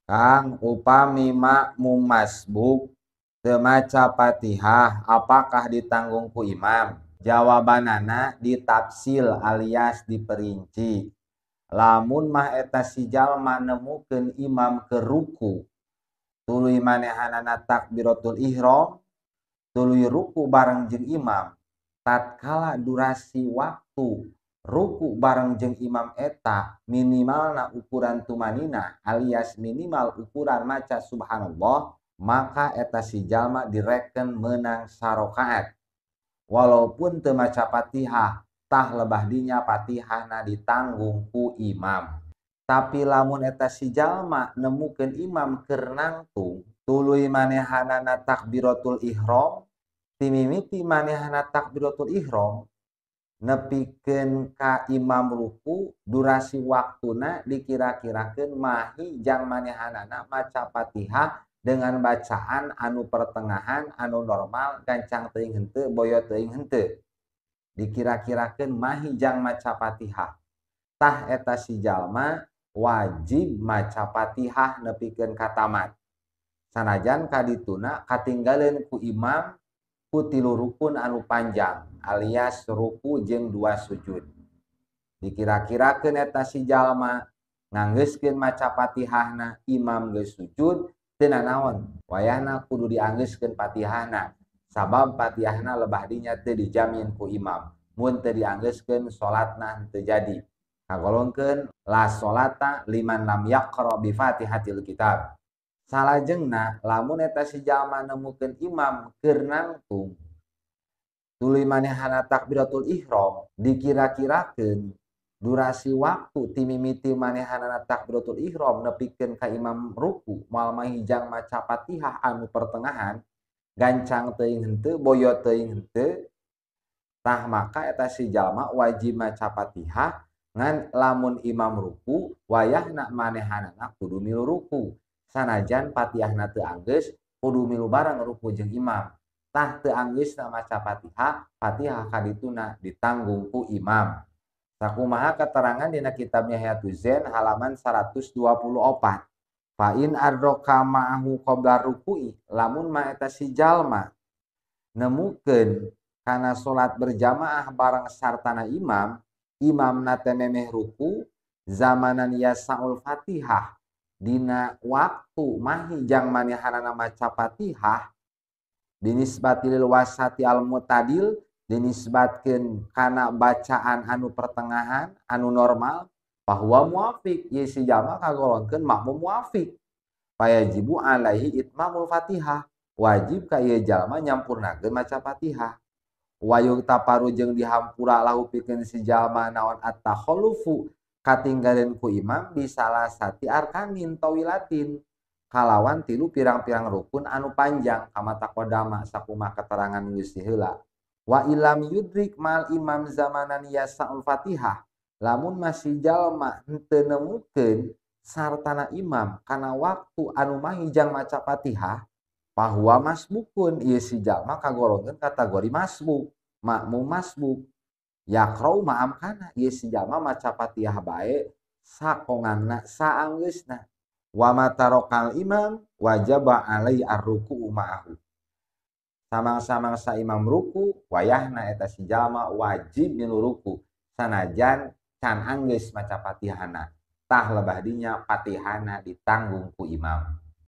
Kang upami makmum masbuk teu maca Fatihah apakah ditanggung ku imam? Jawabanana ditafsil alias diperinci. Lamun mah eta si jalma nemukeun imam keur ruku, tuluy manehanana takbiratul ihram, tuluy ruku bareng jeung imam, tatkala durasi waktu ruku bareng jeung imam eta minimalna ukuran tumanina alias minimal ukuran maca subhanallah, maka eta si jalma direken menang sarokaat walaupun teu maca Fatihah, tah lebah dinya Fatihahna ditanggung ku imam. Tapi lamun eta si jalma nemukeun imam keur nangtung, tuluy manehanana takbiratul ihram, timimiti manehana takbiratul ihram, nepikeun ka imam ruku, durasi waktuna dikira-kirakeun mahi jang manehanana maca Fatihah dengan bacaan anu pertengahan anu normal gancang teuing henteu boyo teuing henteu. Dikira-kirakeun mahi jang maca Fatihah. Tah eta si jalma wajib maca Fatihah nepikeun ka tamat. Sanajan kadituna katinggaleun ku imam ku tilu rukun anu panjang alias ruku jeung 2 sujud. Dikira-kirakeun eta si jalma nganggeuskeun maca Fatihahna, imam geus sujud, teu nanaon, wayahna kudu dianggeuskeun Fatihahna. Sabab Fatihahna lebah dinya teu dijamin ku imam. Mun teu dianggeuskeun salatna teu jadi. Kagolongkeun la sholata liman lam yaqra bi Fatihatil kitab. Salajengna lamun eta si jalma nemukeun imam keur nangtung, tuluy manehana takbiratul ihram, dikira-kirakeun durasi waktu timimiti manehana takbiratul ihram nepikeun ka imam ruku moal mahijang maca Fatihah anu pertengahan gancang teuing henteu boyo teuing henteu, tah maka eta si jalma wajib maca Fatihah ngan lamun imam ruku wayahna manehanana kudu milu ruku. Sanajan Fatihahna teu anggeus kudu milu bareng ruku jeung imam. Tah teu anggeusna maca Fatihah, Fatihah kadituna ditanggung ku imam. Sakumaha keterangan dina kitab Nihayatuz Zain halaman 124. Fa in adroka ma'ahu qabla ruku'i, lamun ma eta si jalma nemukeun kana salat berjamaah bareng sartana imam, imamna teh memeh ruku, zamanan yasaul Fatihah, dina waktu mahijang manehanana maca Fatihah, binisbatil wasati al mutadil, dinisbatkeun kana bacaan anu pertengahan anu normal, bahwa muafiq, ye si jalma kagolongkeun makmum muafiq. Fayajibu alaihi itmamul Fatihah, wajib ka ieu jalma nyampurnakeun maca Fatihah. Wayung taparu jeung dihampura lahu pikeun si jalma naon at-takhallufu, katinggaleun ku imam bisalah sati arkanin tawilatin, kalawan tilu pirang-pirang rukun anu panjang kama taqaddama sakumaha keterangan geus heula. Wa ilam yudrik mal imam zamanan yasaul Fatihah, lamun masih jalma henteu nemukeun sartana imam kana waktu anu mahijang maca Fatihah, bahwa masbukun, ieu si jalma kagolongkeun kategori masbuk, makmum masbuk. Yakrau ma'am kana, ieu si jalma maca Fatihah bae sakonganna saanggeusna. Wa matarokal imam wajaba alai ar-ruku'u ma'ahu. Samang-samang sa imam ruku, wayahna eta si jalma wajib milu ruku, sanajan can anggeus maca Fatihahna, tah lebah dinya Fatihahna ditanggung ku imam.